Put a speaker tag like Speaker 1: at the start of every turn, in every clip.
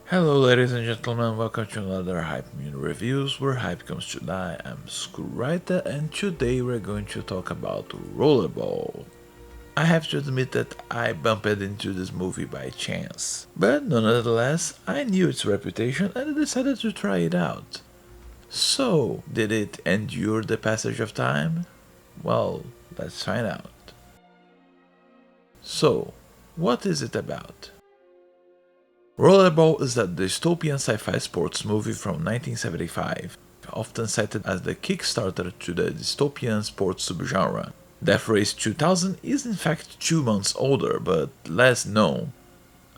Speaker 1: Hello ladies and gentlemen, welcome to another Hype Mini Reviews where hype comes to die. I'm Skurita and today we're going to talk about Rollerball. I have to admit that I bumped into this movie by chance, but nonetheless I knew its reputation and I decided to try it out. So, did it endure the passage of time? Well, let's find out. So, what is it about? Rollerball is a dystopian sci-fi sports movie from 1975, often cited as the Kickstarter to the dystopian sports subgenre. Death Race 2000 is in fact 2 months older, but less known.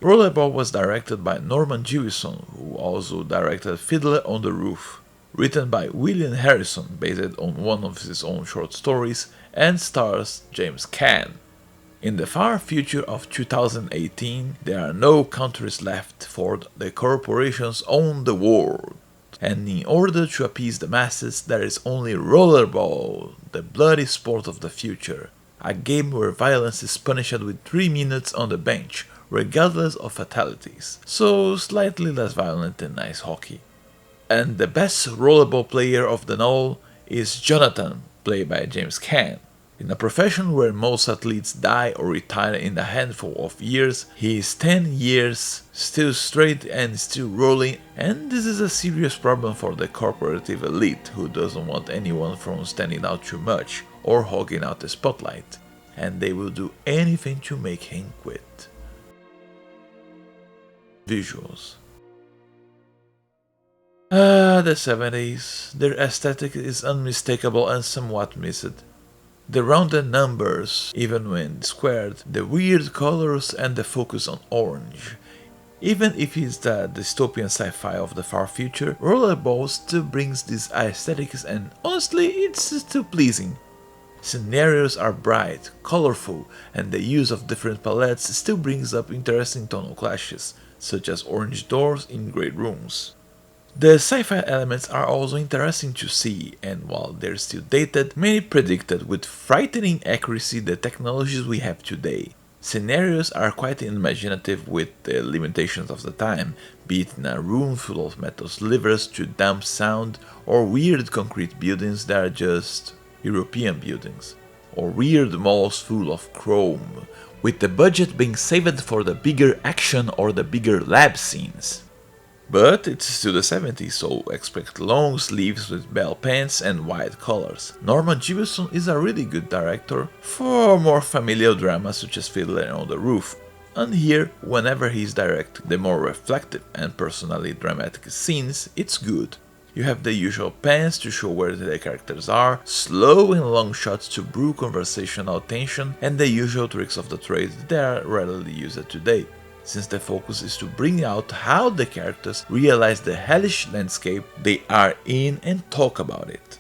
Speaker 1: Rollerball was directed by Norman Jewison, who also directed Fiddler on the Roof. Written by William Harrison, based on one of his own short stories, and stars James Caan. In the far future of 2018, there are no countries left, for the corporations own the world. And in order to appease the masses, there is only Rollerball, the bloody sport of the future. A game where violence is punished with 3 minutes on the bench, regardless of fatalities. So slightly less violent than ice hockey. And the best Rollerball player of them all is Jonathan, played by James Caan. In a profession where most athletes die or retire in a handful of years, he is 10 years, still straight and still rolling, and this is a serious problem for the corporative elite who doesn't want anyone from standing out too much or hogging out the spotlight, and they will do anything to make him quit. Visuals. The 70s. Their aesthetic is unmistakable and somewhat missed. The rounded numbers, even when squared, the weird colors and the focus on orange. Even if it's the dystopian sci-fi of the far future, Rollerball still brings these aesthetics and honestly it's still pleasing. Scenarios are bright, colorful, and the use of different palettes still brings up interesting tonal clashes, such as orange doors in grey rooms. The sci-fi elements are also interesting to see, and while they're still dated, many predicted with frightening accuracy the technologies we have today. Scenarios are quite imaginative with the limitations of the time, be it in a room full of metal slivers to dump sound, or weird concrete buildings that are just European buildings, or weird malls full of chrome, with the budget being saved for the bigger action or the bigger lab scenes. But it's still the 70s, so expect long sleeves with bell pants and white collars. Norman Jewison is a really good director for more familial dramas such as Fiddler on the Roof, and here, whenever he's directing the more reflective and personally dramatic scenes, it's good. You have the usual pans to show where the characters are, slow and long shots to brew conversational tension, and the usual tricks of the trade that are rarely used today, since the focus is to bring out how the characters realize the hellish landscape they are in and talk about it.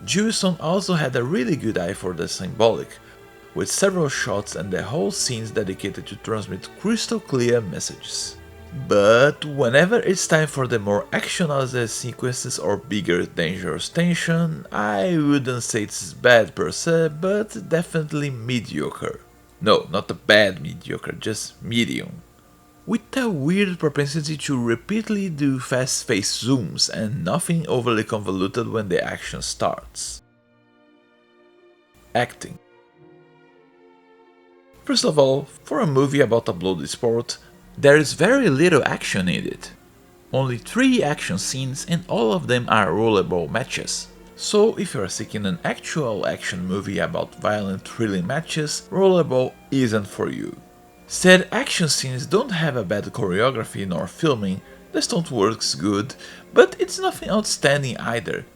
Speaker 1: Jewison also had a really good eye for the symbolic, with several shots and the whole scenes dedicated to transmit crystal clear messages. But whenever it's time for the more actionized sequences or bigger dangerous tension, I wouldn't say it's bad per se, but definitely mediocre. No, not a bad mediocre, just medium. With a weird propensity to repeatedly do fast-paced zooms and nothing overly convoluted when the action starts. Acting. First of all, for a movie about a bloody sport, there is very little action in it. Only 3 action scenes and all of them are rollerball matches. So if you are seeking an actual action movie about violent thrilling matches, Rollerball isn't for you. Said action scenes don't have a bad choreography nor filming, the stunt works good, but it's nothing outstanding either.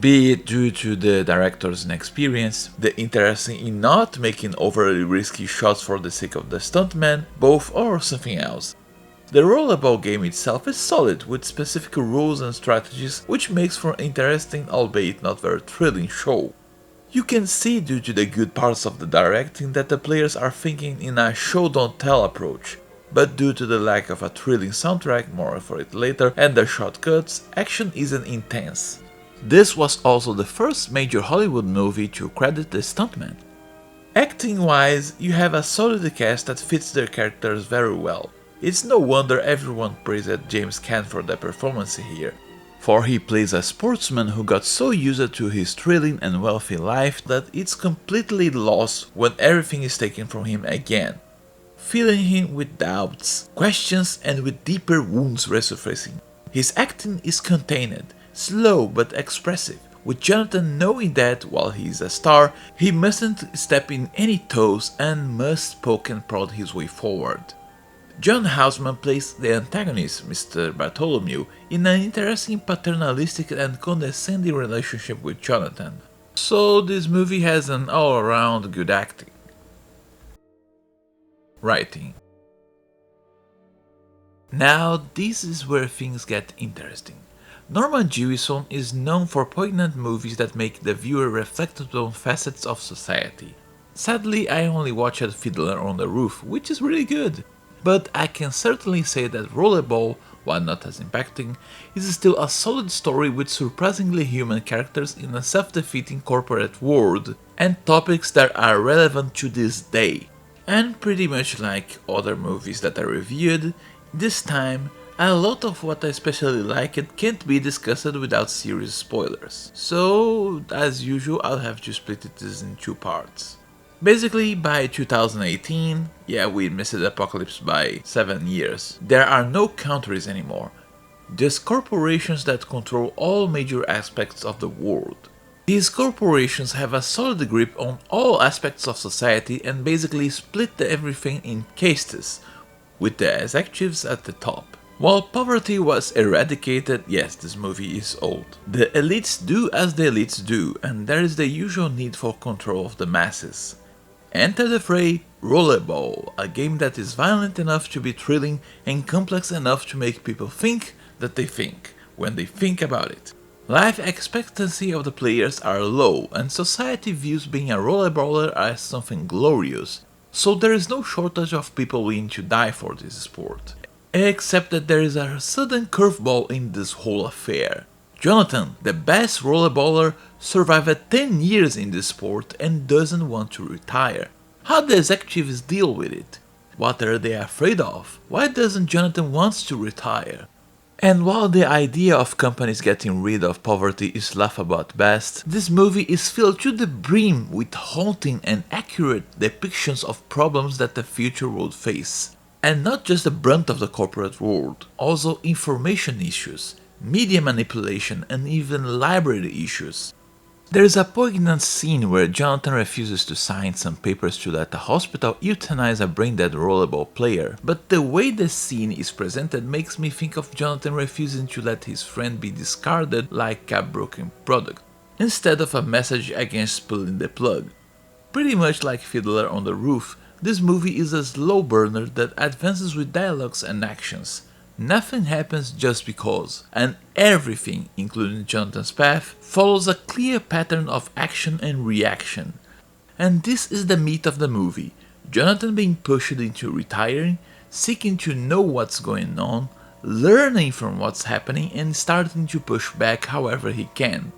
Speaker 1: Be it due to the director's inexperience, the interest in not making overly risky shots for the sake of the stuntman, both or something else. The Rollerball game itself is solid, with specific rules and strategies, which makes for an interesting, albeit not very thrilling show. You can see due to the good parts of the directing that the players are thinking in a show-don't-tell approach, but due to the lack of a thrilling soundtrack, more for it later, and the shortcuts, action isn't intense. This was also the first major Hollywood movie to credit the stuntman. Acting-wise, you have a solid cast that fits their characters very well. It's no wonder everyone praised James Caan for the performance here, for he plays a sportsman who got so used to his thrilling and wealthy life that it's completely lost when everything is taken from him again, filling him with doubts, questions, and with deeper wounds resurfacing. His acting is contained, slow but expressive, with Jonathan knowing that, while he is a star, he mustn't step in any toes and must poke and prod his way forward. John Houseman plays the antagonist, Mr. Bartholomew, in an interesting paternalistic and condescending relationship with Jonathan. So this movie has an all-around good acting. Writing. Now this is where things get interesting. Norman Jewison is known for poignant movies that make the viewer reflect on facets of society. Sadly, I only watched Fiddler on the Roof, which is really good. But I can certainly say that Rollerball, while not as impacting, is still a solid story with surprisingly human characters in a self-defeating corporate world, and topics that are relevant to this day. And pretty much like other movies that I reviewed, this time, a lot of what I especially liked can't be discussed without serious spoilers. So, as usual, I'll have to split this in two parts. Basically, by 2018, yeah, we missed the apocalypse by 7 years, there are no countries anymore, just corporations that control all major aspects of the world. These corporations have a solid grip on all aspects of society and basically split everything in castes, with the executives at the top. While poverty was eradicated, yes, this movie is old. The elites do as the elites do, and there is the usual need for control of the masses. Enter the fray Rollerball, a game that is violent enough to be thrilling and complex enough to make people think that they think, when they think about it. Life expectancy of the players are low, and society views being a rollerballer as something glorious, so there is no shortage of people willing to die for this sport. Except that there is a sudden curveball in this whole affair. Jonathan, the best rollerballer, survived 10 years in this sport and doesn't want to retire. How do the executives deal with it? What are they afraid of? Why doesn't Jonathan want to retire? And while the idea of companies getting rid of poverty is laughable at best, this movie is filled to the brim with haunting and accurate depictions of problems that the future would face. And not just the brunt of the corporate world, also information issues, media manipulation, and even library issues. There is a poignant scene where Jonathan refuses to sign some papers to let the hospital euthanize a brain-dead rollerball player, but the way the scene is presented makes me think of Jonathan refusing to let his friend be discarded like a broken product, instead of a message against pulling the plug. Pretty much like Fiddler on the Roof, this movie is a slow burner that advances with dialogues and actions. Nothing happens just because, and everything, including Jonathan's path, follows a clear pattern of action and reaction. And this is the meat of the movie, Jonathan being pushed into retiring, seeking to know what's going on, learning from what's happening and starting to push back however he can.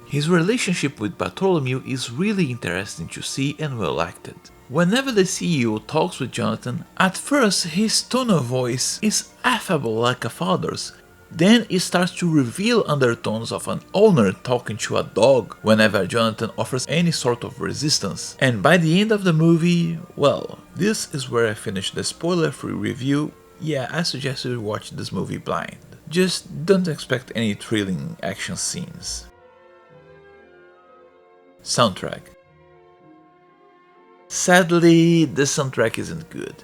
Speaker 1: His relationship with Bartholomew is really interesting to see and well acted. Whenever the CEO talks with Jonathan, at first his tone of voice is affable like a father's, then it starts to reveal undertones of an owner talking to a dog whenever Jonathan offers any sort of resistance. And by the end of the movie, well, this is where I finish the spoiler-free review. Yeah, I suggest you watch this movie blind. Just don't expect any thrilling action scenes. Soundtrack. Sadly, the soundtrack isn't good.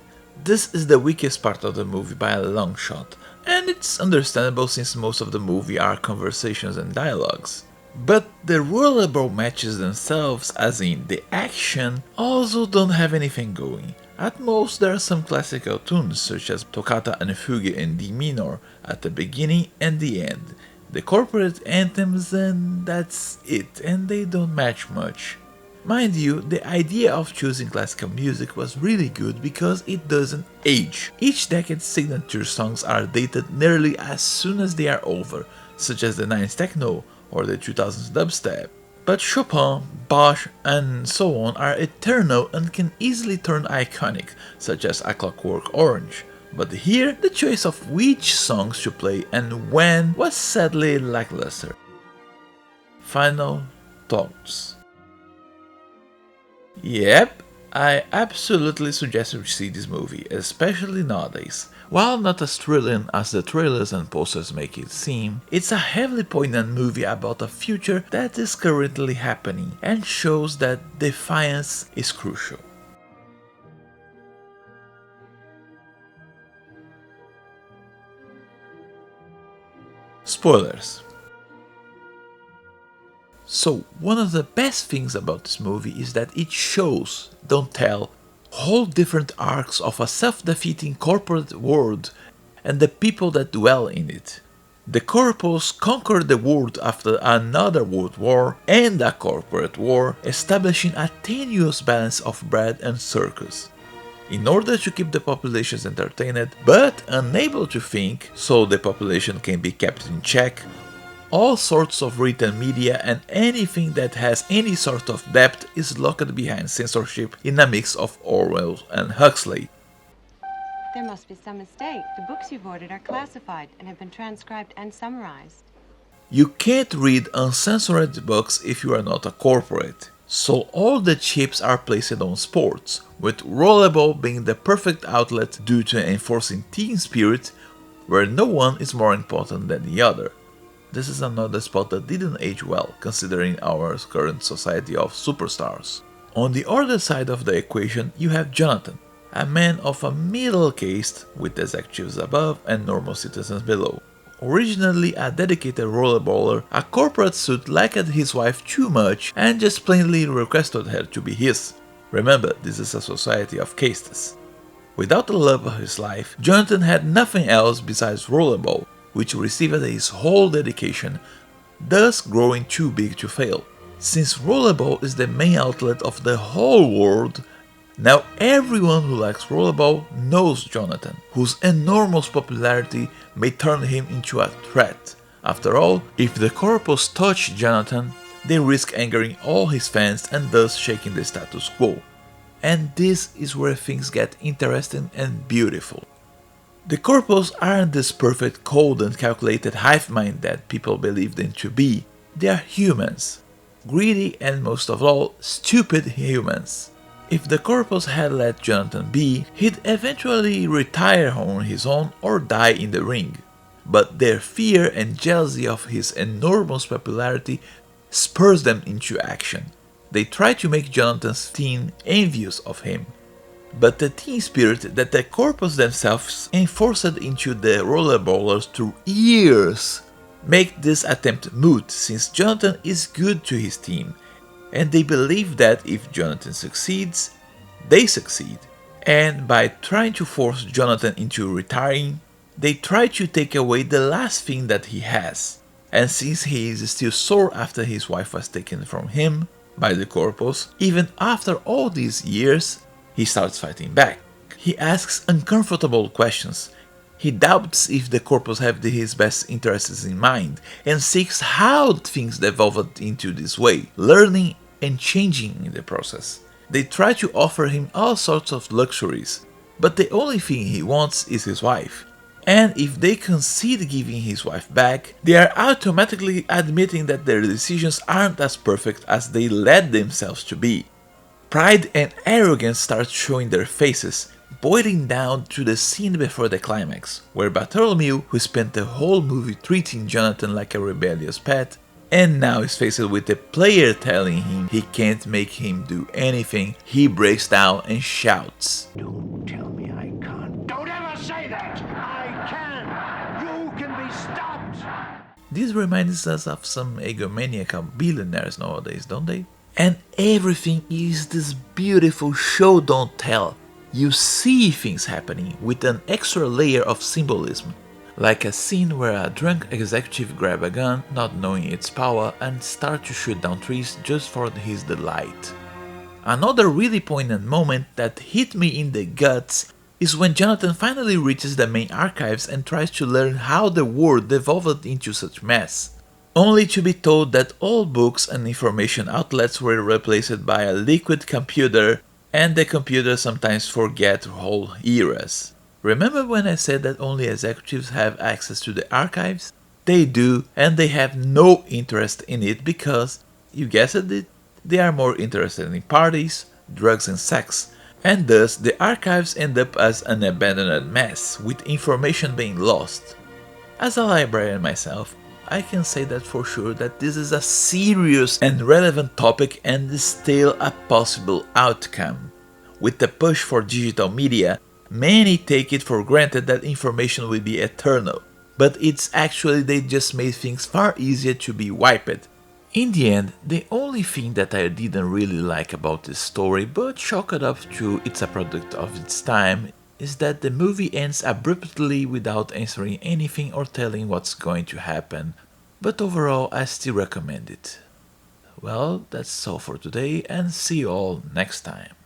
Speaker 1: This is the weakest part of the movie by a long shot, and it's understandable since most of the movie are conversations and dialogues. But the rollerball matches themselves, as in the action, also don't have anything going. At most there are some classical tunes such as Toccata and Fugue in D minor at the beginning and the end, the corporate anthems, and that's it, and they don't match much. Mind you, the idea of choosing classical music was really good because it doesn't age. Each decade's signature songs are dated nearly as soon as they are over, such as the 90s techno or the 2000s dubstep. But Chopin, Bach, and so on are eternal and can easily turn iconic, such as A Clockwork Orange. But here, the choice of which songs to play and when was sadly lackluster. Final thoughts. Yep, I absolutely suggest you see this movie, especially nowadays. While not as thrilling as the trailers and posters make it seem, it's a heavily poignant movie about a future that is currently happening and shows that defiance is crucial. Spoilers. So, one of the best things about this movie is that it shows, don't tell, whole different arcs of a self-defeating corporate world and the people that dwell in it. The corpos conquered the world after another world war and a corporate war, establishing a tenuous balance of bread and circus. In order to keep the populations entertained but unable to think, so the population can be kept in check, all sorts of written media and anything that has any sort of depth is locked behind censorship in a mix of Orwell and Huxley.
Speaker 2: There must be some mistake. The books you've ordered are classified and have been transcribed and summarized.
Speaker 1: You can't read uncensored books if you are not a corporate. So all the chips are placed on sports, with Rollerball being the perfect outlet due to enforcing team spirit, where no one is more important than the other. This is another spot that didn't age well, considering our current society of superstars. On the other side of the equation, you have Jonathan, a man of a middle caste, with executives above and normal citizens below. Originally a dedicated rollerballer, a corporate suit liked his wife too much and just plainly requested her to be his. Remember, this is a society of castes. Without the love of his life, Jonathan had nothing else besides Rollerball, which received his whole dedication, thus growing too big to fail. Since Rollerball is the main outlet of the whole world, now everyone who likes Rollerball knows Jonathan, whose enormous popularity may turn him into a threat. After all, if the corpos touch Jonathan, they risk angering all his fans and thus shaking the status quo. And this is where things get interesting and beautiful. The corpos aren't this perfect, cold and calculated hive mind that people believe them to be. They are humans. Greedy and most of all, stupid humans. If the corpus had let Jonathan be, he'd eventually retire on his own or die in the ring. But their fear and jealousy of his enormous popularity spurs them into action. They try to make Jonathan's team envious of him. But the team spirit that the corpus themselves enforced into the rollerballers through years make this attempt moot, since Jonathan is good to his team, and they believe that if Jonathan succeeds, they succeed. And by trying to force Jonathan into retiring, they try to take away the last thing that he has. And since he is still sore after his wife was taken from him by the corpus, even after all these years, he starts fighting back. He asks uncomfortable questions. He doubts if the corpus have his best interests in mind, and seeks how things developed into this way, learning and changing in the process. They try to offer him all sorts of luxuries, but the only thing he wants is his wife. And if they concede giving his wife back, they are automatically admitting that their decisions aren't as perfect as they led themselves to be. Pride and arrogance start showing their faces, boiling down to the scene before the climax, where Bartholomew, who spent the whole movie treating Jonathan like a rebellious pet, and now is faced with the player telling him he can't make him do anything, he breaks down and shouts,
Speaker 3: "Don't tell me I can't. Don't ever say that! I can! You can be stopped!"
Speaker 1: This reminds us of some egomaniacal billionaires nowadays, don't they? And everything is this beautiful show don't tell. You see things happening with an extra layer of symbolism, like a scene where a drunk executive grabs a gun, not knowing its power, and starts to shoot down trees just for his delight. Another really poignant moment that hit me in the guts is when Jonathan finally reaches the main archives and tries to learn how the world devolved into such mess, only to be told that all books and information outlets were replaced by a liquid computer, and the computer sometimes forget whole eras. Remember when I said that only executives have access to the archives? They do, and they have no interest in it because, you guessed it, they are more interested in parties, drugs and sex, and thus the archives end up as an abandoned mess, with information being lost. As a librarian myself, I can say that for sure that this is a serious and relevant topic and is still a possible outcome. With the push for digital media, many take it for granted that information will be eternal, but it's actually they just made things far easier to be wiped. In the end, the only thing that I didn't really like about this story, but chalk it up to it's a product of its time, is that the movie ends abruptly without answering anything or telling what's going to happen, but overall I still recommend it. Well, that's all for today and see you all next time.